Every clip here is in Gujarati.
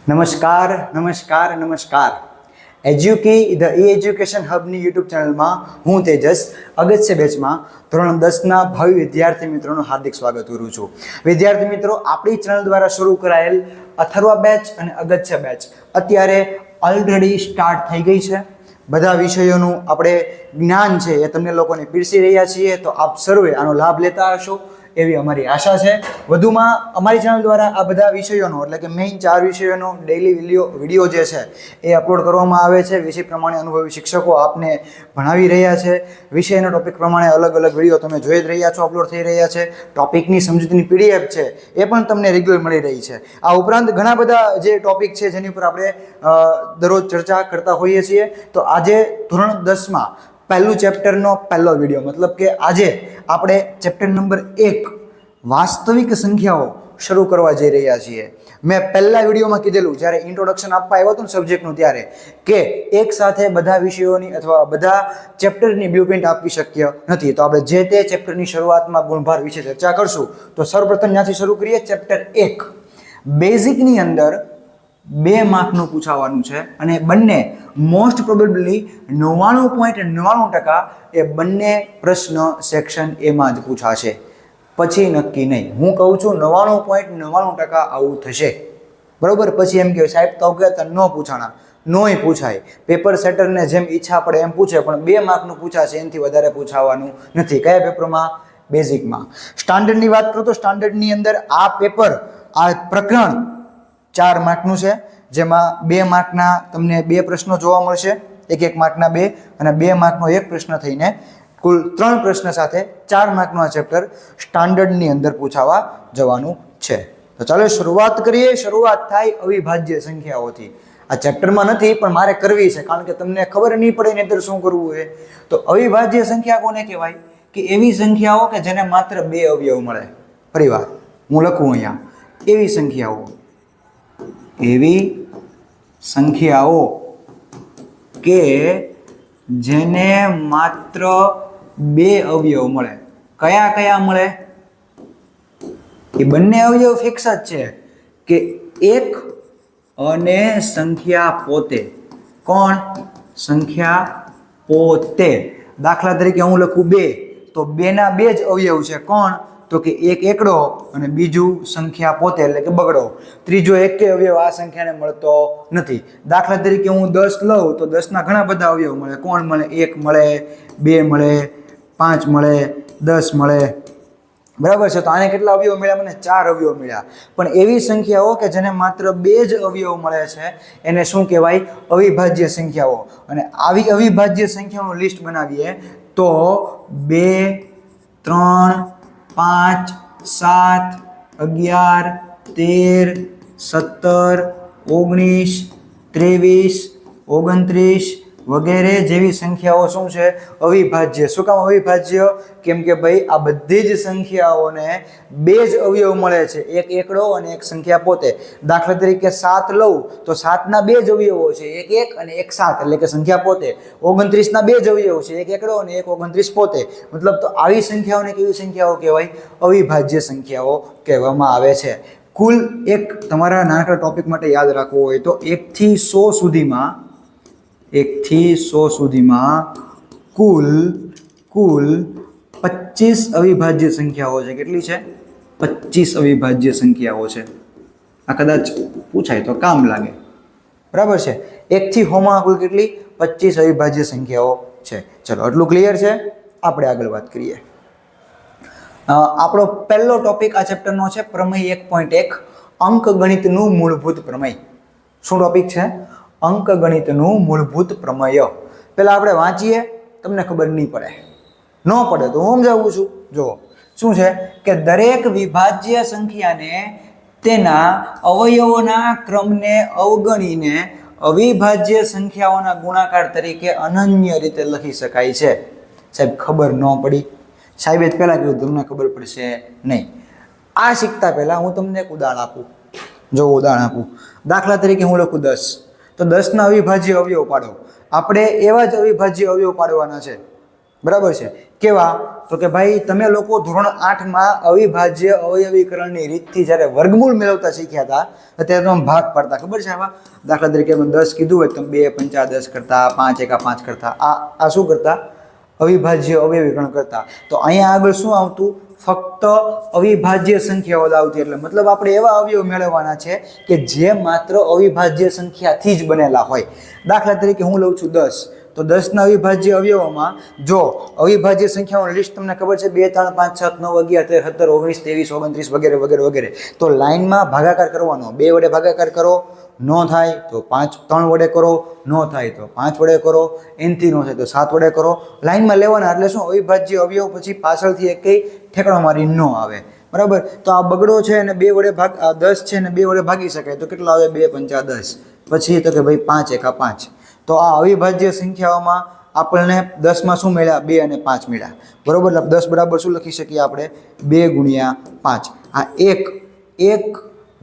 નમસ્કાર નમસ્કાર નમસ્કાર એજ્યુકી ધ ઈ એજ્યુકેશન હબની યુટ્યુબ ચેનલમાં હું તેજસ અગત્ય બેચમાં ધોરણ 10ના ભાવિ વિદ્યાર્થી મિત્રોનું હાર્દિક સ્વાગત કરું છું. વિદ્યાર્થી મિત્રો, આપણી ચેનલ દ્વારા શરૂ કરાયેલ અથર્વા બેચ અને અગત્ય બેચ અત્યારે ઓલરેડી સ્ટાર્ટ થઈ ગઈ છે. બધા વિષયોનું આપણે જ્ઞાન છે એ તમને લોકોને પીરસી રહ્યા છીએ, તો આપ સર્વે આનો લાભ લેતા હશો એવી અમારી આશા છે. વધુમાં અમારી ચેનલ દ્વારા આ બધા વિષયોનો એટલે કે મેઇન 4 વિષયોનો ડેઇલી વિડીયો જે છે એ અપલોડ કરવામાં આવે છે. વિષય પ્રમાણે અનુભવી શિક્ષકો આપને ભણાવી રહ્યા છે. વિષયના ટોપિક પ્રમાણે અલગ અલગ વિડીયો તમે જોઈ જ રહ્યા છો, અપલોડ થઈ રહ્યા છે. ટોપિકની સમજૂતીની પીડીએફ છે એ પણ તમને રેગ્યુલર મળી રહી છે. આ ઉપરાંત ઘણા બધા જે ટોપિક છે જેની ઉપર આપણે દરરોજ ચર્ચા કરતા હોઈએ છીએ. તો આજે ધોરણ 10માં પહેલું ચેપ્ટરનો પહેલો વિડીયો, મતલબ કે આજે આપણે ચેપ્ટર નંબર 1 વાસ્તવિક સંખ્યાઓ શરૂ કરવા જઈ રહ્યા છીએ. મેં પહેલા વિડીયોમાં કીધેલું, જ્યારે ઇન્ટ્રોડક્શન આપવા આવ્યો હતો ને સબ્જેક્ટનું, ત્યારે કે એક સાથે બધા વિષયોની અથવા બધા ચેપ્ટરની બ્લુપ્રિન્ટ આપવી શક્ય નથી. તો આપણે જે તે ચેપ્ટરની શરૂઆતમાં ગુણભાર વિશે ચર્ચા કરશું. તો સર્વપ્રથમ ત્યાંથી શરૂ કરીએ. ચેપ્ટર 1 બેઝિકની અંદર 2 માર્કનું પૂછાવાનું છે અને બંને મોસ્ટ પ્રોબેબલી 99.99% એ બંને પ્રશ્ન સેક્શન એમાં જ પૂછાશે, પછી નક્કી નહીં. હું કહું છું 99.99% આવું થશે, બરાબર. પછી એમ કે સાહેબ તો કે ન પૂછાણા, નોય પૂછાય. પેપર સેટરને જેમ ઈચ્છા પડે એમ પૂછે, પણ 2 માર્કનું પૂછાશે, એનાથી વધારે પૂછાવાનું નથી. કયા પેપરમાં? બેઝિકમાં. સ્ટાન્ડર્ડની વાત કરું તો સ્ટાન્ડર્ડની અંદર આ પેપર, આ પ્રકરણ 4 માર્કનું છે, જેમાં 2 માર્કના તમને 2 પ્રશ્નો જોવા મળશે, 1 માર્કના 2 અને 2 માર્કનો 1 પ્રશ્ન થઈને કુલ 3 પ્રશ્ન સાથે 4 માર્કનું આ ચેપ્ટર સ્ટાન્ડર્ડની અંદર પૂછાવા જવાનું છે. તો ચાલો શરૂઆત કરીએ. શરૂઆત થાય અવિભાજ્ય સંખ્યાઓથી. આ ચેપ્ટરમાં નથી પણ મારે કરવી છે, કારણ કે તમને ખબર નહીં પડે ને તો શું કરવું છે. તો અવિભાજ્ય સંખ્યા કોને કહેવાય? કે એવી સંખ્યાઓ કે જેને માત્ર 2 અવયવ મળે. ફરીવાર હું લખું અહીંયા, એવી સંખ્યાઓ કે જેને માત્ર 2 અવયવ મળે. કયા કયા મળે? એ બંને અવયવ ફિક્સ જ છે કે 1 અને સંખ્યા પોતે. કોણ? સંખ્યા પોતે. દાખલા તરીકે હું લખું 2, તો 2 ના 2 જ અવયવ છે. કોણ? તો કે એક એકડો અને બીજું સંખ્યા પોતે એટલે કે બગડો. ત્રીજો એક અવયવ આ સંખ્યાને મળતો નથી. દાખલા તરીકે હું 10 લઉં તો 10 ના ઘણા બધા અવયવ મળે. કોણ મળે? 1 મળે, 2 મળે, 5 મળે, 10 મળે, બરાબર છે. તો આને કેટલા અવયવ મળ્યા? મને 4 અવયવ મળ્યા. પણ એવી સંખ્યાઓ કે જેને માત્ર 2 જ અવયવ મળે છે એને શું કહેવાય? અવિભાજ્ય સંખ્યાઓ. અને આવી અવિભાજ્ય સંખ્યાઓનું લિસ્ટ બનાવીએ તો 2, 3, 5, 7, 11, 13, 17, 19, 23, 29 વગેરે જેવી સંખ્યાઓ શું છે? અવિભાજ્ય. શું કામ અવિભાજ્ય? કેમ કે ભાઈ આ બધી જ સંખ્યાઓને 2 જ અવયવ મળે છે, એક એકડો અને એક સંખ્યા પોતે. દાખલા તરીકે 7 લઉં તો 7 ના 2 જ અવયવો છે, એક 1 અને એક 7 એટલે કે સંખ્યા પોતે. 29 ના 2 જ અવયવો છે, એક એકડો અને એક 29 પોતે. મતલબ તો આવી સંખ્યાઓને કેવી સંખ્યાઓ કહેવાય? અવિભાજ્ય સંખ્યાઓ કહેવામાં આવે છે. કુલ એક તમારા નાનકડા ટોપિક માટે યાદ રાખવો હોય તો 1 થી 100 સુધીમાં કુલ 25 અવિભાજ્ય સંખ્યાઓ છે. કેટલી છે? 25 અવિભાજ્ય સંખ્યાઓ છે. આ કદાચ પૂછાય તો કામ લાગે, બરાબર છે. 1 થી 100 માં કુલ કેટલી? 25 અવિભાજ્ય સંખ્યાઓ છે. ચલો, આટલું ક્લિયર છે. આપણે આગળ વાત કરીએ. આપણો પહેલો ટોપિક આ ચેપ્ટરનો છે પ્રમેય 1.1 અંકગણિતનું મૂળભૂત પ્રમેય. શું ટોપિક છે? અંકગણિતનું મૂળભૂત પ્રમેય. પહેલા આપણે વાંચીએ, તમને ખબર નહીં પડે. ન પડે તો હું સમજાવું છું. જો શું છે કે દરેક વિભાજ્ય સંખ્યાને તેના અવયવોના ક્રમને અવગણીને અવિભાજ્ય સંખ્યાઓના ગુણાકાર તરીકે અનન્ય રીતે લખી શકાય છે. સાહેબ ખબર ન પડી? સાહેબે જ પહેલાં કીધું તમને ખબર પડશે નહીં. આ શીખતા પહેલાં હું તમને એક ઉદાહરણ આપું. જો ઉદાહરણ આપું, દાખલા તરીકે હું લખું 10, તો 10 ના અવિભાજ્ય અવયવ પાડો. આપણે એવા જ અવિભાજ્ય અવયવ પાડવાના છે. બરાબર છે. કેવા? તો કે ભાઈ તમે લોકો ધોરણ 8માં અવિભાજ્ય અવયવીકરણની રીતથી જ્યારે વર્ગમૂળ મેળવતા શીખ્યા હતા ત્યારે તમે ભાગ પાડતા, ખબર છે આવા? દાખલા તરીકે 10 કીધું હોય તો 2 પંચા 10 કરતા, 5 એકા 5 કરતા, આ શું કરતા? અવિભાજ્ય અવયવીકરણ કરતા. તો અહીંયા આગળ શું આવતું? ફક્ત અવિભાજ્ય સંખ્યાઓ આવતી. એટલે મતલબ આપણે એવા અવયવ મેળવવાના છે કે જે માત્ર અવિભાજ્ય સંખ્યાથી જ બનેલા હોય. દાખલા તરીકે હું લઉં છું 10, તો 10ના અવિભાજ્ય અવયવોમાં જો અવિભાજ્ય સંખ્યાઓની લિસ્ટ તમને ખબર છે 2 3 5 6 9 11 13 17 19 23 29 વગેરે વગેરે વગેરે. તો લાઈનમાં ભાગાકાર કરવાનો, 2 વડે ભાગાકાર કરો, નો થાય તો 5, 3 વડે કરો, નો થાય તો 5 વડે કરો, એનથી નો થાય તો 7 વડે કરો. લાઈનમાં લેવાના. એટલે શું? અવિભાજ્ય અવયવ પછી પાછળથી એકેય ઠેકાણો મારી ન આવે. બરાબર? તો આ બગડો છે અને 2 વડે 10 છે અને 2 વડે ભાગી શકાય તો કેટલા આવે? 2 પંચા 10. પછી તો કે ભાઈ 5 એકા 5. તો આ અવિભાજ્ય સંખ્યાઓમાં આપણને 10માં શું મળ્યા? 2 અને 5 મળ્યા. બરોબર? એટલે 10 બરાબર શું લખી શકીએ આપણે? 2 ગુણ્યા 5. આ એક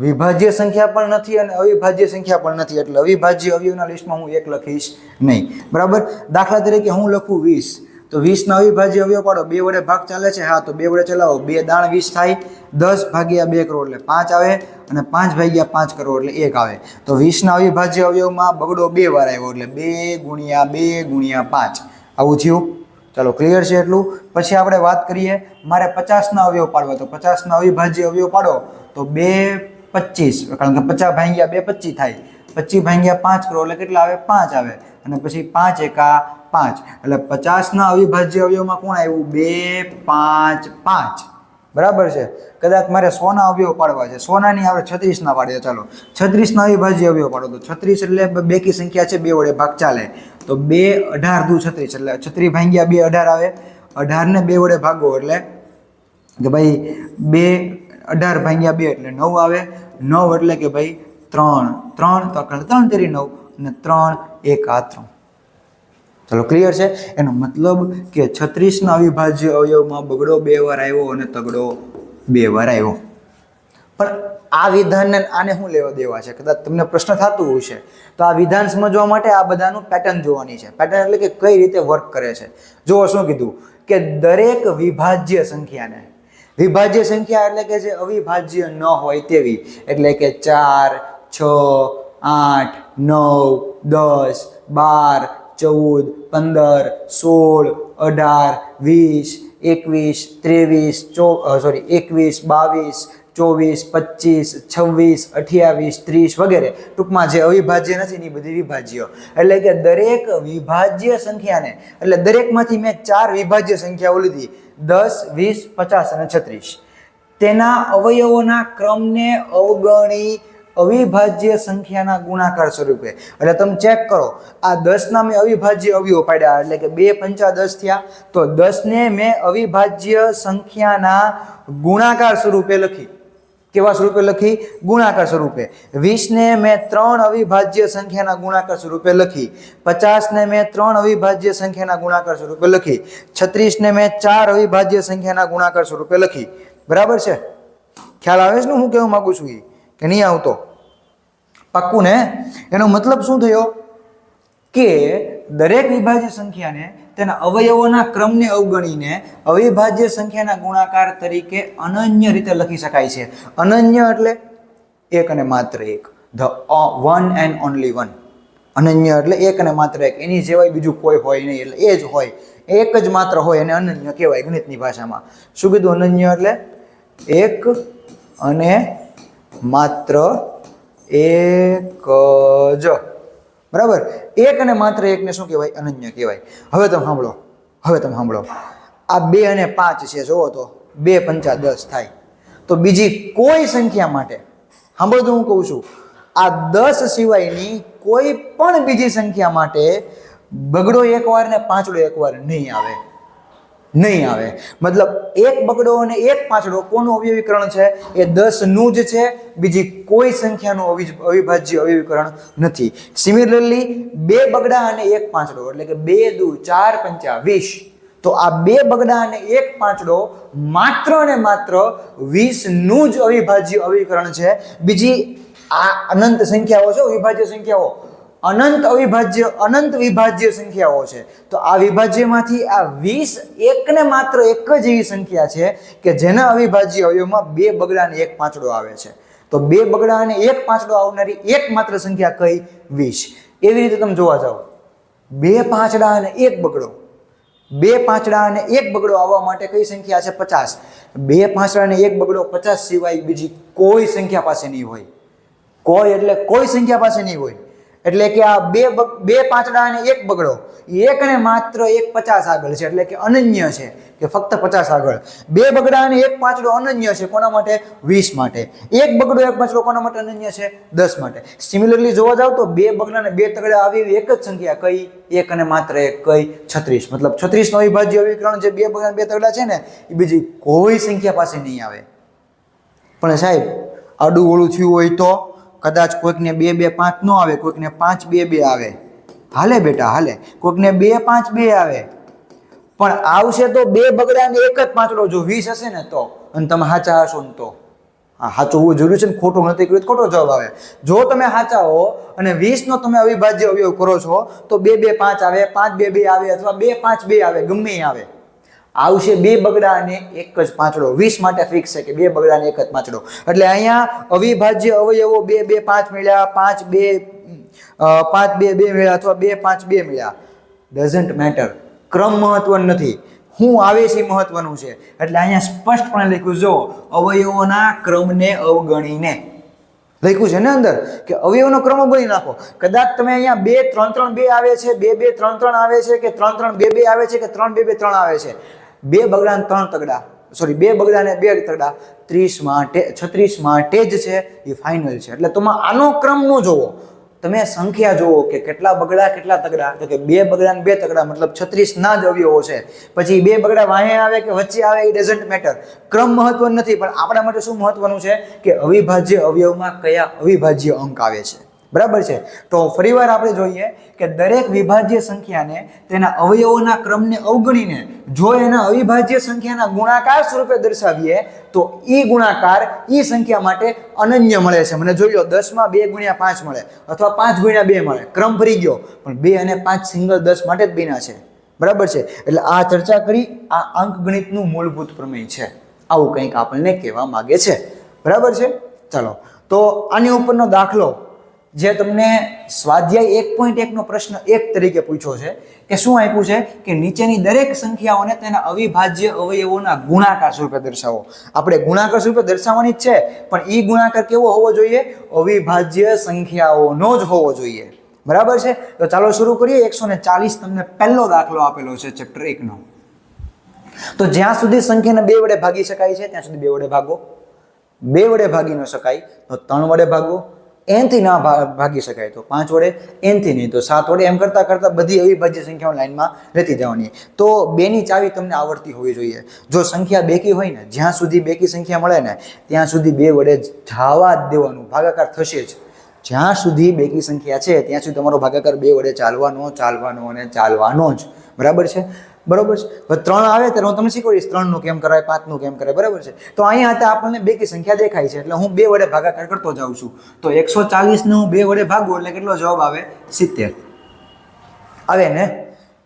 વિભાજ્ય સંખ્યા પણ નથી અને અવિભાજ્ય સંખ્યા પણ નથી. એટલે અવિભાજ્ય અવયવના લિસ્ટમાં હું 1 લખીશ નહીં. બરાબર? દાખલા તરીકે હું લખું 20, તો 20ના અવિભાજ્ય અવયવ પાડો. 2 વડે ભાગ ચાલે છે? હા, તો 2 વડે ચલાવો. 2 દાણ 20 થાય. 10 ભાગ્યા 2 કરો એટલે 5 આવે અને 5 ભાગ્યા 5 કરો એટલે 1 આવે. તો 20ના અવિભાજ્ય અવયવમાં બગડો 2 વાર આવ્યો એટલે 2 ગુણ્યા 2 ગુણ્યા 5 આવું થયું. ચાલો, ક્લિયર છે એટલું? પછી આપણે વાત કરીએ, મારે 50ના અવયવ પાડવા. તો 50ના અવિભાજ્ય અવયવ પાડો તો 2 25, કારણ કે 50 ભાગ્યા 2 25 થાય. 25 ભાગ્યા 5 કરો એટલે કેટલા આવે? 5 આવે. અને પછી 5 એકા 5 એટલે 50ના અવિભાજ્ય અવયવમાં કોણ આવ્યું? 2 5 5. બરાબર છે? કદાચ મારે 100ના અવયવ પાડવા છે. 100નાની આપણે 36ના પાડીએ. ચાલો, 36ના અવિભાજ્ય અવયવ પાડો. તો 36 એટલે બેકી સંખ્યા છે, 2 વડે ભાગ ચાલે. તો 2 18 દુ 36 એટલે 36 ભાગ્યા 2 18 આવે. 18 ને 2 વડે ભાગો એટલે કે ભાઈ 2 18 ભાગ્યા 2 એટલે 9 આવે. 9 એટલે કે ભાઈ 3 3 તો 3 તેરી 9 અને 3 1 આ 3. ચાલો, ક્લિયર છે? એનો મતલબ કે 36ના અવિભાજ્ય અવયવમાં બગડો 2 વાર આવ્યો અને તગડો 2 વાર આવ્યો. પણ આ વિધાનને આને શું લેવા દેવા છે? કદાચ તમને પ્રશ્ન થતું હશે. તો આ વિધાન સમજવા માટે આ બધાનું પેટર્ન જોવાની છે. પેટર્ન એટલે કે કઈ રીતે વર્ક કરે છે. જુઓ શું કીધું કે દરેક વિભાજ્ય સંખ્યાને, વિભાજ્ય સંખ્યા એટલે કે જે અવિભાજ્ય ન હોય તેવી, એટલે કે 4 6 8 9 10 12 14 15 16 18 20 21 23 21 22 24 25 26 28 30 વગેરે. ટૂંકમાં જે અવિભાજ્ય નથી ને એ બધી વિભાજ્ય. એટલે કે દરેક વિભાજ્ય સંખ્યાને, એટલે દરેકમાંથી મેં 4 વિભાજ્ય સંખ્યાઓ લીધી, 10 20 50 અને 36. તેના અવયવોના ક્રમને અવગણી અવિભાજ્ય સંખ્યાના ગુણાકાર સ્વરૂપે. એટલે તમે ચેક કરો, આ 10ના મેં અવિભાજ્ય અવયવ પાડ્યા એટલે કે 2 પંચા 10 થયા. તો 10ને મેં અવિભાજ્ય સંખ્યાના ગુણાકાર સ્વરૂપે લખી. કેવા સ્વરૂપે લખી? ગુણાકાર સ્વરૂપે. 20ને મેં 3 અવિભાજ્ય સંખ્યાના ગુણાકાર સ્વરૂપે લખી. 50ને મેં 3 અવિભાજ્ય સંખ્યાના ગુણાકાર સ્વરૂપે લખી. 36ને મેં 4 અવિભાજ્ય સંખ્યાના ગુણાકાર સ્વરૂપે લખી. બરાબર છે? ખ્યાલ આવે છે ને હું કહેવા માંગુ છું કે નહીં આવતો? પાક્કું ને? એનો મતલબ શું થયો કે દરેક વિભાજ્ય સંખ્યાને તેના અવયવોના ક્રમને અવગણીને અવિભાજ્ય સંખ્યાના ગુણાકાર તરીકે અનન્ય રીતે લખી શકાય છે. અનન્ય એટલે એક અને માત્ર એક, the one and only one. અનન્ય એટલે એક અને માત્ર એક, એની સિવાય બીજું કોઈ હોય નહીં, એટલે એ જ હોય, એક જ માત્ર હોય એને અનન્ય કહેવાય ગણિતની ભાષામાં. શું કીધું? અનન્ય એટલે એક અને માત્ર એક જ. બરાબર? એક અને માત્ર એકને શું કહેવાય? અનન્ય કહેવાય. હવે તમે સાંભળો, આ 2 અને 5 છે. જોવો તો 2 પંચા 10 થાય. તો બીજી કોઈ સંખ્યા માટે, સાંભળો તો હું કહું છું, આ 10 સિવાયની કોઈ પણ બીજી સંખ્યા માટે બગડો એકવાર ને પાંચડો એકવાર નહીં આવે. મતલબ એક બગડો અને એક પાંચડો કોનું અવયવીકરણ છે? એ 10નું જ છે, બીજી કોઈ સંખ્યાનું અવિભાજ્ય અવયવીકરણ નથી. સિમિલરલી 2 બગડા અને 1 પાંચડો એટલે કે 2 દુ 4 પંચા 20. તો આ 2 બગડા અને 1 પાંચડો માત્ર ને માત્ર 20નું જ અવિભાજ્ય અવયવીકરણ છે. બીજી આ અનંત સંખ્યાઓ છે, અવિભાજ્ય સંખ્યાઓ, અનંત વિભાજ્ય સંખ્યાઓ છે. તો આ વિભાજ્યમાંથી આ 20 એકને માત્ર એક જ એવી સંખ્યા છે કે જેના અવિભાજ્ય અવયવમાં 2 બગડા અને 1 પાંચડો આવે છે. તો 2 બગડા અને 1 પાંચડો આવનારી એકમાત્ર સંખ્યા કઈ? 20. એવી રીતે તમે જોવા જાઓ, 2 પાંચડા અને 1 બગડો, 2 પાંચડા અને 1 બગડો આવવા માટે કઈ સંખ્યા છે? 50. 2 પાંચડા અને 1 બગડો 50 સિવાય બીજી કોઈ સંખ્યા પાસે નહીં હોય. કોઈ એટલે કોઈ સંખ્યા પાસે નહીં હોય. એટલે કે આ 2 પાંચડા અને 1 બગડો એકને માત્ર 1 50 આગળ છે, એટલે કે અનન્ય છે, કે ફક્ત 50 આગળ. 2 બગડા અને 1 પાંચડો અનન્ય છે કોના માટે? 20 માટે. 1 બગડો 1 પાંચડો કોના માટે અનન્ય છે? 10 માટે. સિમિલરલી જોવા જાવ તો 2 બગડા અને 2 તગડા આવી એક જ સંખ્યા કઈ? એક અને માત્ર એક કઈ? 36. મતલબ 36 નો અવિભાજ્ય અવિકરણ જે 2 બગડા અને 2 તગડા છે ને એ બીજી કોઈ સંખ્યા પાસે નહીં આવે. પણ સાહેબ આડું ઓળું થયું હોય તો કદાચ કોઈકને 2 2 5 ન આવે, કોઈકને 5 2 2 આવે, હાલે બેટા હાલે. કોઈકને 2 5 2 આવે, પણ આવશે તો 2 બગડા ને 1 જ પાંચડો જો 20 હશે ને તો. અને તમે સાચા હશો ને તો સાચું હોવું જરૂરી છે ને, ખોટું નથી કર્યું ખોટો જવાબ આવે. જો તમે સાચા હો અને 20 નો તમે અવિભાજ્ય અવયવ કરો છો તો 2 2 5 આવે, 5 2 2 આવે, અથવા 2 5 2 આવે, ગમે એ આવે. આવશે 2 બગડા અને 1 જ પાંચડો. 20 માટે ફિક્સ છે કે 2 બગડા અને 1 જ પાંચડો. એટલે અહીંયા અવિભાજ્ય અવયવો 2 2 5 મળ્યા, 5 2 2 મળ્યા, અથવા 2 5 2 મળ્યા, ડઝન્ટ મેટર. ક્રમ મહત્વનો નથી, હું આવે છે મહત્વનું છે. એટલે અહીંયા સ્પષ્ટપણે લખ્યું, જો અવયવોના ક્રમને અવગણીને લખ્યું છે ને અંદર કે અવયવનો ક્રમ અવગણી નાખો. કદાચ તમે અહીંયા 2 3 3 2 આવે છે, 2 2 3 3 આવે છે, કે 3 3 2 2 આવે છે, કે 3 2 2 3 આવે છે, 2 બગડા અને 3 તગડા, સોરી 2 બગડા અને 2 તગડા 30 માટે 36 માટે જ છે, એ ફાઇનલ છે. એટલે તમે આનો ક્રમ ન જોવો, તમે સંખ્યા જોવો કે કેટલા બગડા કેટલા તગડા. તો કે 2 બગડા અને 2 તગડા મતલબ 36 ના જ અવયવો છે. પછી 2 બગડા વાહે આવે કે વચ્ચે આવે એ ડઝન્ટ મેટર. ક્રમ મહત્વનો નથી, પણ આપણા માટે શું મહત્વનું છે કે અવિભાજ્ય અવયવમાં કયા અવિભાજ્ય અંક આવે છે. બરાબર છે. તો ફરીવાર આપણે જોઈએ કે દરેક વિભાજ્ય સંખ્યાને તેના અવયવોના ક્રમને અવગણીને જો એના અવિભાજ્ય સંખ્યાના ગુણાકાર સ્વરૂપે દર્શાવીએ તો એ ગુણાકાર એ સંખ્યા માટે અનન્ય મળે છે. મને જોઈ લો 10 માં 2 ગુણ્યા 5 મળે, અથવા 5 ગુણ્યા 2 મળે, ક્રમ ફરી ગયો, પણ 2 અને 5 સિંગલ 10 માટે જ બન્યા છે. બરાબર છે. એટલે આ ચર્ચા કરી, આ અંકગણિતનું મૂળભૂત પ્રમેય છે. આવું કંઈક આપણને કહેવા માંગે છે. બરાબર છે. ચાલો, તો આની ઉપરનો દાખલો જે તમને સ્વાધ્યાય 1.1 નો પ્રશ્ન 1 તરીકે પૂછ્યો છે કે શું આપ્યું છે કે નીચેની દરેક સંખ્યાઓને તેના અવિભાજ્ય અવયવોના ગુણાકાર સ્વરૂપે દર્શાવો. આપણે ગુણાકાર સ્વરૂપે દર્શાવવાની જ છે, પણ એ ગુણાકાર કેવો હોવો જોઈએ? અવિભાજ્ય સંખ્યાઓનો જ હોવો જોઈએ. બરાબર છે. તો ચાલો શરૂ કરીએ. 140 તમને પહેલો દાખલો આપેલો છે ચેપ્ટર 1 નો. તો જ્યાં સુધી સંખ્યાને 2 વડે ભાગી શકાય છે ત્યાં સુધી 2 વડે ભાગો. 2 વડે ભાગી ન શકાય તો 3 વડે ભાગો. n થી ના ભાગી શકાય તો 5 વડે, n થી નહીં તો 7 વડે. એમ કરતા કરતા બધી અવિભાજ્ય સંખ્યાઓ લાઈનમાં લેતી જવાની. તો 2 ની ચાવી તમને આવડતી હોવી જોઈએ. જો સંખ્યા બેકી હોય ને, જ્યાં સુધી બેકી સંખ્યા મળે ને ત્યાં સુધી 2 વડે જવા જ દેવાનું, ભાગાકાર થશે જ. જ્યાં સુધી બેકી સંખ્યા છે ત્યાં સુધી તમારો ભાગાકાર 2 વડે ચાલવાનો અને ચાલવાનો જ. બરાબર છે. બરોબર છે. હવે 3 આવે ત્યારે હું તમને શીખવાડીશ 3 નું કેમ કરાય, 5 નું કેમ કરાય. બરાબર છે. તો અહીંયા હતા આપણને બેકી સંખ્યા દેખાય છે એટલે હું 2 વડે ભાગાકાર કરતો જાઉં છું. તો 140 ને હું 2 વડે ભાગું એટલે કેટલો જવાબ આવે? 70 આવે ને.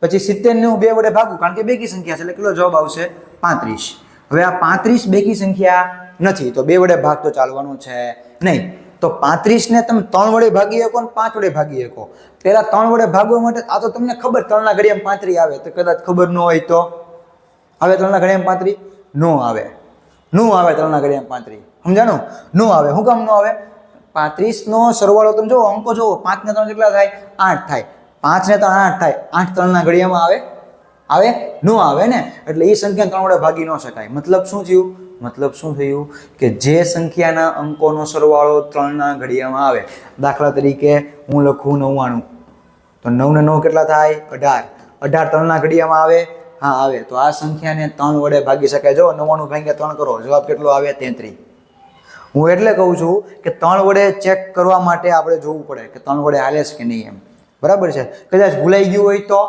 પછી 70 ને હું 2 વડે ભાગું કારણ કે બેકી સંખ્યા છે એટલે કેટલો જવાબ આવશે? 35. હવે આ 35 બેકી સંખ્યા નથી તો 2 વડે ભાગ તો ચાલવાનું છે નહીં. તો 35 ને તમે 3 વડે ભાગી શકો ને 5 વડે ભાગી શકો. પહેલા 3 વડે ભાગવા માટે આ તો તમને ખબર 3 ના ઘડિયામાં 35 આવે, તો કદાચ ખબર ન હોય તો આવે 3 ના ઘડિયામાં 35 નો આવે. 3 ના ઘડિયામાં 35 સમજાણું? નો આવે. શું કામ ન આવે? 35 નો સરવાળો તમે જો અંકો જોવો, 5 ને 3 કેટલા થાય? 8 થાય. 5 ને 3 8 થાય. 8 3 ના ઘડિયામાં આવે નો આવે ને. એટલે એ સંખ્યા 3 વડે ભાગી ન શકાય. મતલબ શું થયું કે જે સંખ્યાના અંકોનો સરવાળો 3 ના ઘડિયામાં આવે, દાખલા તરીકે હું લખું 99, તો 9 ને 9 કેટલા થાય? 18. 18 3 ના ઘડિયામાં આવે? હા આવે. તો આ સંખ્યાને 3 વડે ભાગી શકાય. જો 99 ભાગ્યા 3 કરો, જવાબ કેટલો આવે? 33. હું એટલે કહું છું કે 3 વડે ચેક કરવા માટે આપણે જોવું પડે કે 3 વડે હાલે છે કે નહીં એમ. બરાબર છે. કદાચ ભૂલાઈ ગયું હોય તો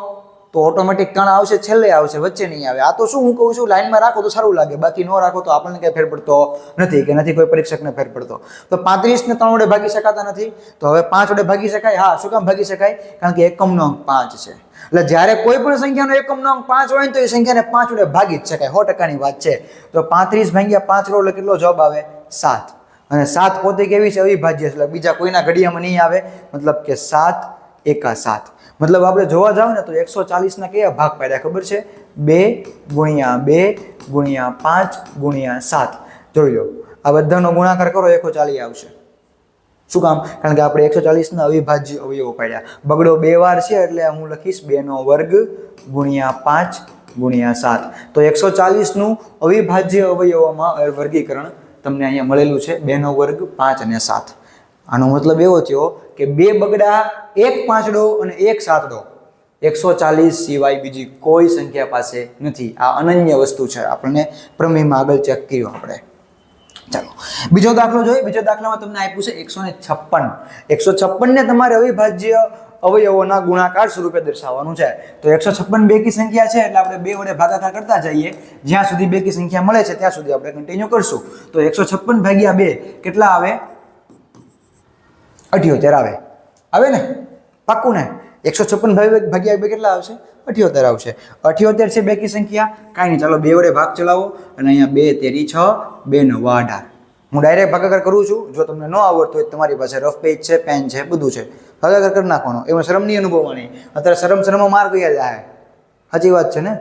તો ઓટોમેટિક 3 આવશે, છેલ્લે આવશે, વચ્ચે નહીં આવે. આ તો શું હું કહું છું, લાઈનમાં રાખો તો સારું લાગે, બાકી ન રાખો તો આપણને કંઈ ફેર પડતો નથી, કે નથી કોઈ પરીક્ષકને ફેર પડતો. તો 35 ને 3 વડે ભાગી શકાતા નથી, તો હવે 5 વડે ભાગી શકાય. હા, શું કામ ભાગી શકાય? કારણ કે એકમનો અંક 5 છે. એટલે જ્યારે કોઈ પણ સંખ્યાનો એકમનો અંક 5 હોય ને તો એ સંખ્યાને 5 વડે ભાગી જ શકાય, 100%ની વાત છે. તો 35 ભાગ્યા 5 કરો એટલે કેટલો જવાબ આવે? 7. અને 7 પોતે કેવી છે? અવિભાજ્ય છે, એટલે બીજા કોઈના ઘડિયામાં નહીં આવે. મતલબ કે 7 એકા 7. મતલબ આપણે જોવા જાવ ને તો 140 ના કયા ભાગ પાડ્યા ખબર છે? 2 ગુણ્યા 2 ગુણ્યા 5 ગુણ્યા 7. જોઈ લો, આ બધાનો ગુણાકાર કરો 140 આવશે. શું કામ? કારણ કે આપણે 140 ના અવિભાજ્ય અવયવો પાડ્યા. બગડો 2 વાર છે એટલે હું લખીશ 2 નો વર્ગ ગુણ્યા 5 ગુણ્યા 7. તો 140 નું અવિભાજ્ય અવયવોમાં વર્ગીકરણ તમને અહીંયા મળેલું છે, 2 નો વર્ગ 5 અને 7. આનો મતલબ એવો થયો કે 2 બગડા, 1 પાંચડો અને 1 સાતડો 140 સિવાય બીજી કોઈ સંખ્યા પાસે નથી. આ અનન્ય વસ્તુ છે. આપણને પ્રમેયમાં આગળ ચેક કર્યું આપણે. ચાલો બીજો દાખલો જોઈએ. બીજો દાખલામાં તમને આપ્યું છે 156. 156 ને તમારે અવિભાજ્ય અવયવોના ગુણાકાર સ્વરૂપે દર્શાવવાનું છે. તો 156 બેકી સંખ્યા છે એટલે આપણે 2 વડે ભાગાકાર કરતા જઈએ. જ્યાં સુધી બેકી સંખ્યા મળે છે ત્યાં સુધી આપણે કન્ટિન્યુ કરશું. તો 156 ભાગ્યા 2 કેટલા આવે? 78 આવે. આવે ને? પાક્કું ને? 156 ભાગ્યા 2 કેટલા આવશે? 78 આવશે. 78 છે બેકી સંખ્યા, કાંઈ નહીં. ચાલો 2 વડે ભાગ ચલાવો અને અહીંયા 2 તેરી 6, 2 9 18. હું ડાયરેક્ટ ભાગાકાર કરું છું. જો તમને ન આવડતું હોય તમારી પાસે રફ પેજ છે, પેન છે, બધું છે, ભાગાકાર કરી નાખવાનો. એમાં શરમ નહીં અનુભવવાની. અત્યારે શરમમાં માર્ક ગયા જાય. સાચી વાત છે ને?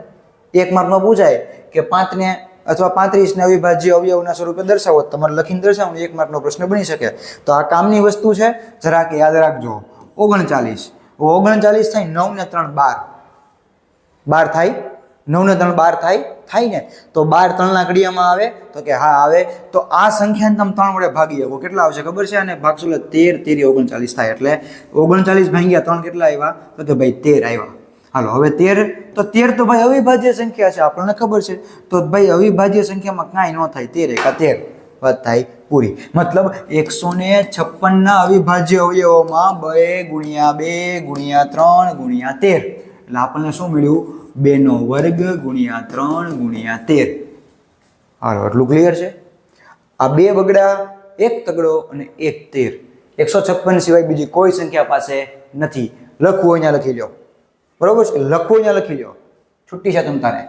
1 માર્કમાં પૂછાય કે 5 ને અથવા 35 ને અવિભાજ્ય અવયવના સ્વરૂપે દર્શાવો, તમારે લખીને દર્શાવો, 1 માર્કનો પ્રશ્ન બની શકે. તો આ કામની વસ્તુ છે, જરાક યાદ રાખજો. 39 થાય, 9 ને 3 12. 12 થાય, 9 ને 3 12 થાય ને? તો 12 3 ના ઘડિયામાં આવે? તો કે હા આવે. તો આ સંખ્યાને તમે 3 વડે ભાગી શકો. કેટલા આવશે ખબર છે? અને ભાગશો એટલે 13 39 થાય. એટલે 39 ભાગ્યા 3 કેટલા આવ્યા? તો કે ભાઈ 13 આવ્યા. હાલો હવે 13 તો ભાઈ અવિભાજ્ય સંખ્યા છે, આપણને ખબર છે. તો ભાઈ અવિભાજ્ય સંખ્યામાં કાંઈ ન થાય, 13 એકા 13 વાત થાય પૂરી. મતલબ 156 ના અવિભાજ્ય અવયવોમાં 2 ગુણ્યા 2 ગુણ્યા 3 ગુણ્યા 13. એટલે આપણને શું મળ્યું? 2 નો વર્ગ ગુણ્યા 3 ગુણ્યા 13. હાલો એટલું ક્લિયર છે? આ 2 બગડા, 1 તગડો અને 1 13. 156 સિવાય બીજી કોઈ સંખ્યા પાસે નથી. લખવું અહીંયા લખી લો. બરોબર છે? લખવું અહીંયા લખી લો. છુટ્ટી છે તમ તારે.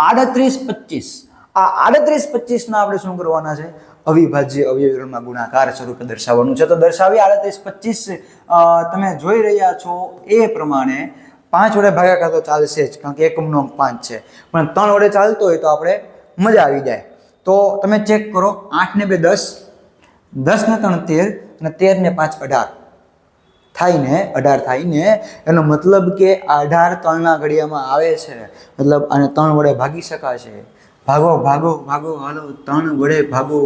38 25. આ 38 25 ના આપણે શું કરવાના છે? અવિભાજ્ય અવયવોના ગુણાકાર સ્વરૂપે દર્શાવવાનું છે. તો દર્શાવી 38 25 તમે જોઈ રહ્યા છો એ પ્રમાણે 5 વડે ભાગાકાર તો ચાલશે જ, કારણ કે એકમનો અંક 5 છે. પણ 3 વડે ચાલતો હોય તો આપણે મજા આવી જાય. તો તમે ચેક કરો. 8 ને 2 10, 10 ને 3 13 અને 13 ને 5 18 થાય ને? 18 થાય ને? એનો મતલબ કે 18 3 ના ઘડિયામાં આવે છે. મતલબ આને 3 વડે ભાગી શકાશે. ભાગો ભાગો ભાગો, હાલો 3 વડે ભાગો.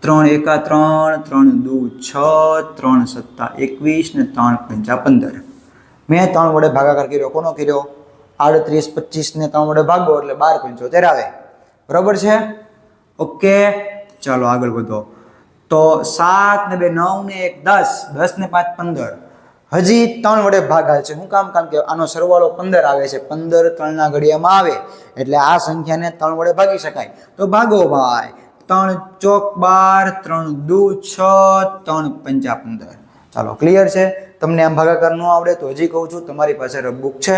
3 એકા 3, 3 દુ 6, 3 સત્તા 21 ને 3 પંચા 15. મેં 3 વડે ભાગાકાર કર્યો. કોનો કર્યો? 38 25 ને 3 વડે ભાગો એટલે 12 75 આવે. બરાબર છે? ઓકે, ચાલો આગળ વધો. તો 7 ને 2 9 ને 1 10, 10 ને 5 15. હજી 3 વડે ભાગાય છે. શું કામ? કારણ કે આનો સરવાળો 15 આવે છે. 15 3 ના ઘડિયામાં આવે એટલે આ સંખ્યાને 3 વડે ભાગી શકાય. તો ભાગો ભાઈ. 3 ચોક 12, 3 દુ 6, 3 પંચા 15. ચાલો ક્લિયર છે? તમને આમ ભાગાકાર ન આવડે તો હજી કહું છું, તમારી પાસે રફબુક છે,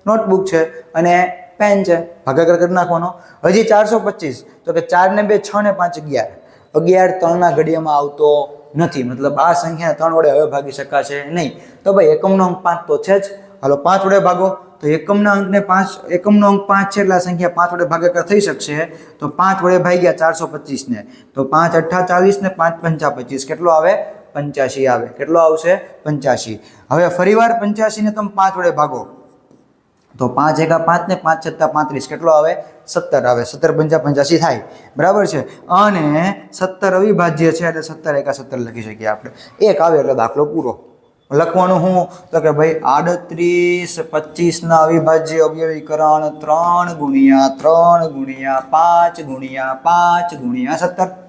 નોટબુક છે અને પેન છે, ભાગાકાર કરી નાખવાનો. હજી 425. તો કે 4 ને 2 6 ને 5 11. 11 3 ના ઘડિયામાં આવતો નથી. મતલબ આ સંખ્યાને 3 વડે હવે ભાગી શકાશે નહીં. તો ભાઈ એકમનો અંક 5 તો છે જ. હાલો 5 વડે ભાગો. તો એકમના અંકને 5, એકમનો અંક 5 છે એટલે આ સંખ્યા 5 વડે ભાગાકાર થઈ શકશે. તો 5 વડે ભાગ્યા 425 ને. તો 5 8 40 ને 5 પંચા 25. કેટલો આવે? 85 આવે. કેટલો આવશે? 85. હવે ફરીવાર 85 ને તમે 5 વડે ભાગો. તો 5 એકા 5 ને 5 છત્તા 35. કેટલો આવે? 17 આવે. 17 પંચા 85 થાય. બરાબર છે? અને 17 અવિભાજ્ય છે એટલે 17 એકા 17 લખી શકીએ આપણે. 1 આવે એટલે દાખલો પૂરો. લખવાનું હું? તો કે ભાઈ 38 25 ના અવિભાજ્ય અવયવીકરણ 3 ગુણ્યા 3 ગુણ્યા 5 ગુણ્યા 5 ગુણ્યા 17.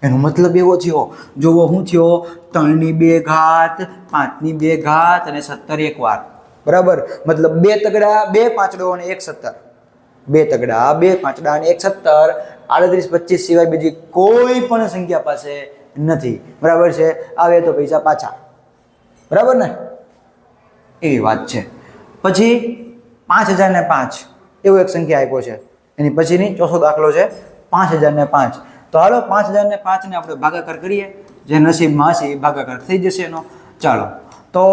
એનો મતલબ એવો થયો, જોવો શું થયો? 3 ની 2 ઘાત, 5 ની 2 ઘાત અને 17 એક વાર. બરાબર, મતલબ 2 તગડા 2 પાંચડો અને 1 17, 2 તગડા 2 પાંચડા અને 1 17, 38 25 સિવાય બીજી કોઈ પણ સંખ્યા પાસે નથી, બરાબર છે. આવે તો પૈસા પાછા, બરાબર ને, એવી વાત છે. પછી 5005 એવો એક સંખ્યા આપ્યો છે, એની પછીની ચોથો દાખલો છે 5005. તો હાલો 5005 ને આપણે ભાગાકાર કરીએ, જે નસીબમાં હશે એ ભાગાકાર થઈ જશે એનો. ચાલો તો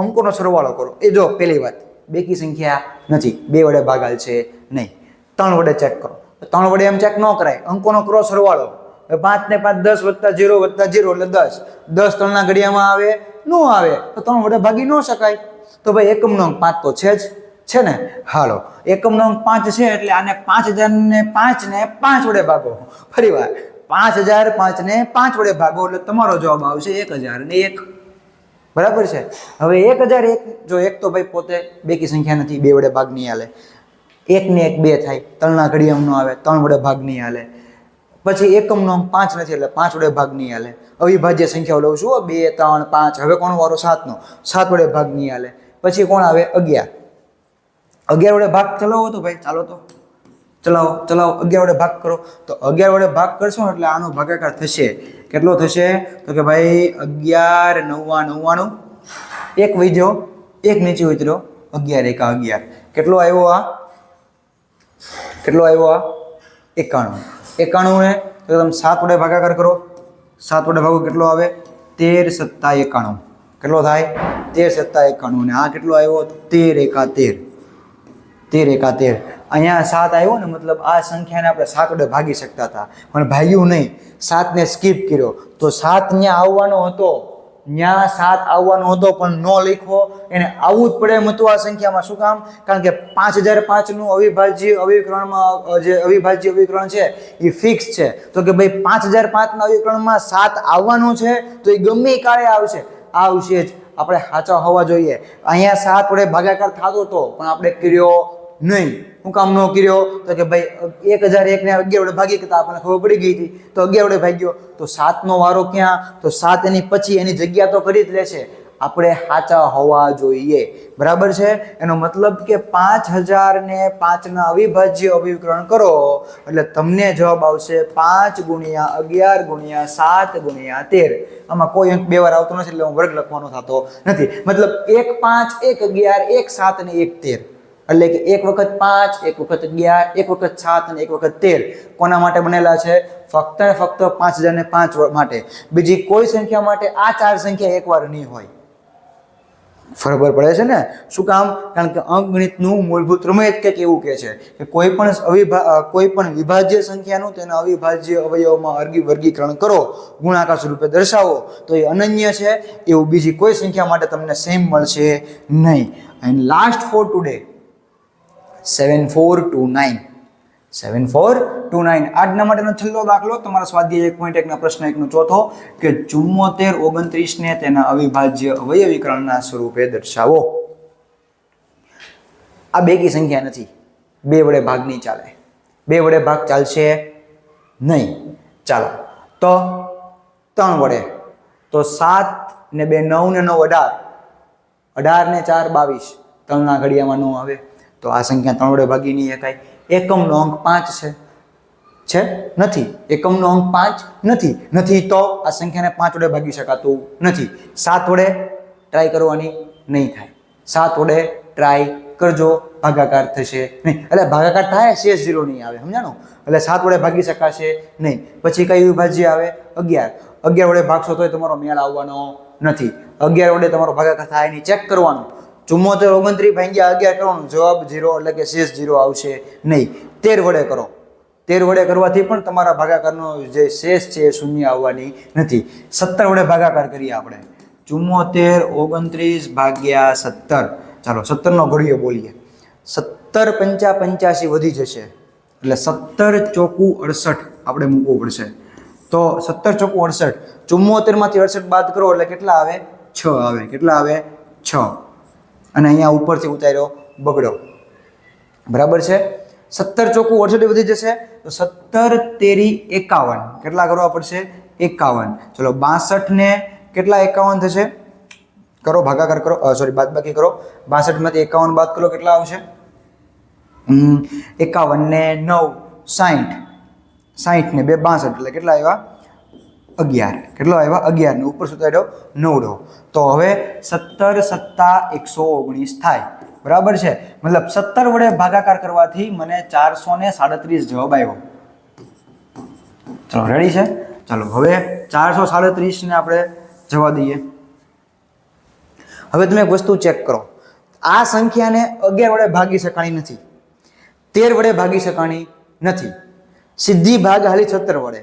અંકોનો સરવાળો કરો. એ જો પહેલી વાત, બેકી સંખ્યા નથી, 2 વડે ભાગાલ છે નહીં. 3 વડે ચેક કરો. 3 વડે એમ ચેક ન કરાય, અંકોનો કરો સરવાળો. 5 ને 5 10 + 0 + 0 એટલે 10. 10 3ના ઘડિયામાં આવે ન આવે તો 3 વડે ભાગી ન શકાય. તો ભાઈ એકમનો અંક 5 તો છે ને. હાલો એકમનો અંક 5 છે એટલે આને 5005 ને 5 વડે ભાગો. ફરી વાર 5005 ને 5 વડે ભાગો એટલે તમારો જવાબ આવશે 1001. બરાબર છે. હવે 1001, જો 1 તો ભાઈ પોતે બેકી સંખ્યા નથી, 2 વડે ભાગ નહીં હાલે. 1 ને 1 2 થાય, 3ના ઘડિયામાં ન આવે, 3 વડે ભાગ નહીં હાલે. પછી એકમનો અંક 5 નથી એટલે 5 વડે ભાગ નહીં હાલે. અવિભાજ્ય સંખ્યાઓ લઉં છું, 2 3 5. હવે કોનો વારો? 7નો. 7 વડે ભાગ નહીં હાલે. પછી કોણ આવે? 11. 11 વડે ભાગ ચલાવો તો ભાઈ, ચાલો તો ચલાવો 11 વડે ભાગ કરો. તો 11 વડે ભાગ કરશો એટલે આનો ભાગાકાર થશે. કેટલો થશે? તો કે ભાઈ 11 9 99. 1 વૈજો, 1 નીચે ઉતર્યો, 11 1 11. કેટલો આવ્યો આ? 91. 91 ને તો તમે 7 વડે ભાગાકાર કરો. 7 વડે ભાગો કેટલો આવે? 13 7 91. કેટલો થાય? 13 7 91. ને આ કેટલો આવ્યો? 13 1 13. 13 1 13. અહીંયા 7 આવ્યો ને, મતલબ આ સંખ્યાને આપણે 7 વડે ભાગી શકતા હતા, પણ ભાગ્યું નહીં. 7 ને સ્કીપ કર્યો તો 7 ત્યાં આવવાનો હતો, ત્યાં 7 આવવાનો હતો પણ ન લખ્યો. એને આવવું જ પડે એમ હતું આ સંખ્યામાં. શું કામ? કારણ કે 5005 નું અવિભાજ્ય અવિકરણમાં જે અવિભાજ્ય અવિકરણ છે એ ફિક્સ છે. તો કે ભાઈ 5005 ના અવિકરણમાં 7 આવવાનો છે તો એ ગમે એ કાળે આવશે જ. આપણે સાચા હોવા જોઈએ. અહીંયા 7 વડે ભાગાકાર થતો હતો પણ આપણે કર્યો નહીં. હું કામ ન કર્યો? તો કે ભાઈ 1001 ને 11 વડે ભાગી કરતા આપણને ખબર પડી ગઈ હતી, તો 11 વડે ભાગ્યો. તો 7નો વારો ક્યાં? તો 7 એની પછી એની જગ્યા તો કરી જ લેશે. આપણે સાચા હોવા જોઈએ, બરાબર છે. એનો મતલબ કે 5005 ના અવિભાજ્ય અવિકરણ કરો એટલે તમને જવાબ આવશે 5 × 11 × 7 × 13. આમાં કોઈ અંક 2 વાર આવતો નથી એટલે હું વર્ગ લખવાનો થતો નથી. મતલબ 1 5 1 11 1 7 અને 1 13. એટલે કે 1 વખત 5 1 વખત 11 1 વખત 7 અને 1 વખત 13. કોના માટે બનેલા છે? ફક્ત ને ફક્ત 5005 માટે. બીજી કોઈ સંખ્યા માટે આ 4 સંખ્યા એકવાર નહીં હોય. ખબર પડે છે ને? શું કામ? કારણ કે અંકગણિતનું મૂળભૂત પ્રમેય જ કંઈક એવું કહે છે કે કોઈ પણ વિભાજ્ય સંખ્યાનું તેના અવિભાજ્ય અવયવમાં વર્ગીકરણ કરો, ગુણાકાર સ્વરૂપે દર્શાવો તો એ અનન્ય છે. એવું બીજી કોઈ સંખ્યા માટે તમને સેમ મળશે નહીં. And last four today 7429. 7429 આજના માટેનો છેલ્લો દાખલો તમારા સ્વાધ્યાય 1.1 ના પ્રશ્ન 1 નો ચોથો કે 74 29 ને તેના અવિભાજ્ય અવયવીકરણના સ્વરૂપે દર્શાવો. આ બેકી સંખ્યા નથી, 2 વડે ભાગ નહીં ચાલે. 2 વડે ભાગ ચાલશે નહીં. ચાલો તો 3 વડે, તો 7 ને 2 9 ને 9 18. 18 ને 4 22. 3 ના ઘડિયામાં ન આવે તો આ સંખ્યા 3 વડે ભાગી નહીં શકાય. એકમનો અંક 5 છે નથી. એકમનો અંક 5 નથી તો આ સંખ્યાને 5 વડે ભાગી શકાતું નથી. 7 વડે ટ્રાય કરવાની નહીં થાય. 7 વડે ટ્રાય કરજો, ભાગાકાર થશે નહીં. એટલે ભાગાકાર થાય, શેષ 0 નહીં આવે, સમજાણું? એટલે 7 વડે ભાગી શકાશે નહીં. પછી કઈ વિભાજ્ય આવે? 11. 11 વડે ભાગશો તોય તમારો મેળ આવવાનો નથી. 11 વડે તમારો ભાગાકાર થાય નહીં, ચેક કરવાનું. 74 29 ભાગ્યા 11 કરવાનું, જવાબ 0 એટલે કે શેષ 0 આવશે નહીં. 13 વડે કરો. 13 વડે કરવાથી પણ તમારા ભાગાકારનો જે શેષ છે એ શૂન્ય આવવાની નથી. 17 વડે ભાગાકાર કરીએ આપણે. 74 29 ભાગ્યા 17. ચાલો 17 નો ઘડિયો બોલીએ. 17 5 85 વધી જશે એટલે 17 ચોકું 68 આપણે મૂકવું પડશે. તો 17 ચોકું 68. 74 માંથી 68 બાદ કરો એટલે કેટલા આવે? 6 આવે. કેટલા આવે? 6. અને અહીંયા ઉપરથી ઉતાર્યો બગડો, બરાબર છે. 17 ચોકું 68 વધી જશે તો 17 તેરી 51. કેટલા કરવા પડશે? 51. ચલો 62 ને કેટલા 51 થશે? કરો, ભાગાકાર કરો, સોરી બાદબાકી કરો. 62માંથી 51 બાદ કરો, કેટલા આવશે? 51 ને 9 60, 60 ને 2 62, એટલે કેટલા આવ્યા? 11. કેટલો આવ્યા? 11 ને ઉપર શું આવ્યો? 9. તો હવે 17 સત્તા 119 થાય, બરાબર છે. મતલબ 17 વડે ભાગાકાર કરવાથી મને 437 જવાબ આવ્યો. ચલો રેડી છે. ચાલો હવે 437 ને આપણે જવા દઈએ. હવે તમે એક વસ્તુ ચેક કરો, આ સંખ્યાને 11 વડે ભાગી શકાણી નથી, 13 વડે ભાગી શકાણી નથી, સીધી ભાગ હાલી 17 વડે.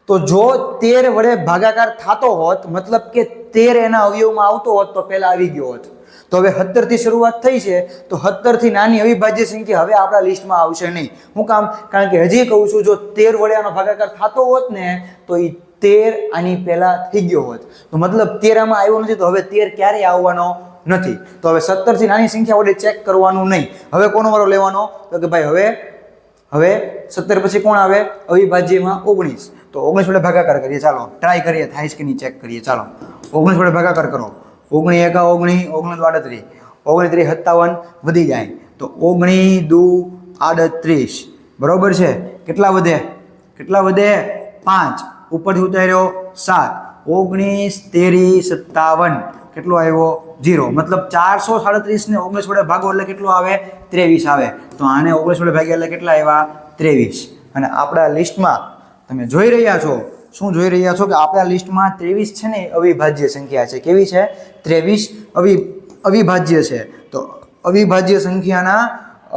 તો જો 13 વડે ભાગાકાર થતો હોત, મતલબ કે 13 એના અવયવમાં આવતો હોત તો પહેલા આવી ગયો હોત. તો હવે 17 થી શરૂઆત થઈ છે, તો 17 થી નાની અવિભાજ્ય સંખ્યા હવે આપણા લિસ્ટમાં આવશે નહીં. શું કામ? કારણ કે હજી કહું છું, જો 13 વડે આનો ભાગાકાર થતો હોત ને તો એ 13 આની પહેલા થઈ ગયો હોત. તો મતલબ 13 આમાં આવ્યો નથી, તો હવે 13 ક્યારેય આવવાનો નથી. તો હવે 17 થી નાની સંખ્યા વડે ચેક કરવાનું નહીં. હવે કોનો વારો લેવાનો? તો કે ભાઈ હવે 17 પછી કોણ આવે? અવિભાજ્યમાં 19. તો 19 વડે ભાગાકાર કરીએ. ચાલો ટ્રાય કરીએ, થાય છે કે નહીં ચેક કરીએ. ચાલો 19 વડે ભાગાકાર કરો. 19 × 19, 19 × 38, 39 57 વધી જાય તો 19 દુ 38, બરોબર છે. કેટલા વધે? 5 ઉપરથી ઉતાર્યો 7, 19 13 57, કેટલો આવ્યો? 0. મતલબ 437 ને 19 વડે ભાગો એટલે કેટલો આવે? 23 આવે. તો આને 19 વડે ભાગ્યા એટલે કેટલા આવ્યા? 23. અને આપણા લિસ્ટમાં તમે જોઈ રહ્યા છો, શું જોઈ રહ્યા છો? કે આપણા લિસ્ટમાં 23 છે ને અવિભાજ્ય સંખ્યા છે. કેવી છે? 23 અવિભાજ્ય છે. તો અવિભાજ્ય સંખ્યાના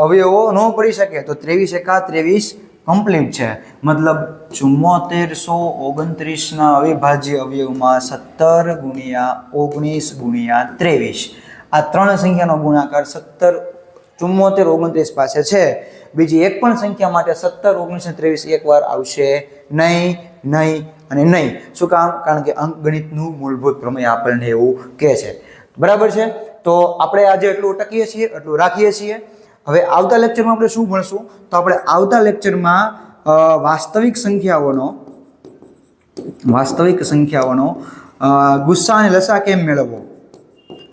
અવયવો ન પડી શકે, તો 23 × 23 કમ્પ્લીટ છે. મતલબ 7429 ના અવિભાજ્ય અવયવમાં 17 × 19 × 23, આ ત્રણ સંખ્યાનો ગુણાકાર 74 29 પાસે છે. બીજી એક પણ સંખ્યા માટે 17 19 અને 23 એકવાર આવશે નહીં, નહીં અને નહીં. શું કામ? કારણ કે અંકગણિતનું મૂળભૂત પ્રમેય આપણને એવું કહે છે, બરાબર છે. તો આપણે આજે એટલું અટકીએ છીએ, એટલું રાખીએ છીએ. હવે આવતા લેક્ચરમાં આપણે શું ભણશું? તો આપણે આવતા લેક્ચરમાં વાસ્તવિક સંખ્યાઓનો ગુસ્સા અને લસા કેમ મેળવવો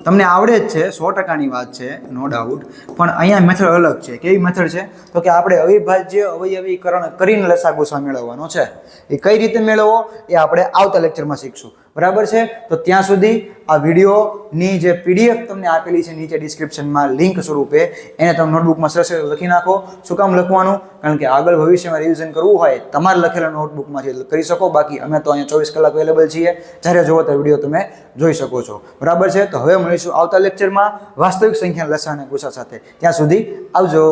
તમને આવડે જ છે, 100%ની વાત છે, નો ડાઉટ. પણ અહીંયા મેથડ અલગ છે. કેવી મેથડ છે? તો કે આપણે અવિભાજ્ય અવયવીકરણ કરીને લસા ગુસ્સા મેળવવાનો છે. એ કઈ રીતે મેળવવો એ આપણે આવતા લેક્ચરમાં શીખશું, બરાબર છે. તો ત્યાં સુધી આ વિડીયોની જે PDF તમને આપેલી છે નીચે ડિસ્ક્રિપ્શનમાં લિંક સ્વરૂપે, એને તમે નોટબુકમાં સરસ લખી નાખો. શું કામ લખવાનું? કારણ કે આગળ ભવિષ્યમાં રિવિઝન કરવું હોય તમારે લખેલા નોટબુકમાંથી કરી શકો. બાકી અમે તો અહીંયા 24 કલાક અવેલેબલ છીએ, જ્યારે જોવો તો વિડીયો તમે જોઈ શકો છો, બરાબર છે. તો હવે મળીશું આવતા લેક્ચરમાં વાસ્તવિક સંખ્યા લસા અને ગુસા સાથે. ત્યાં સુધી આવજો.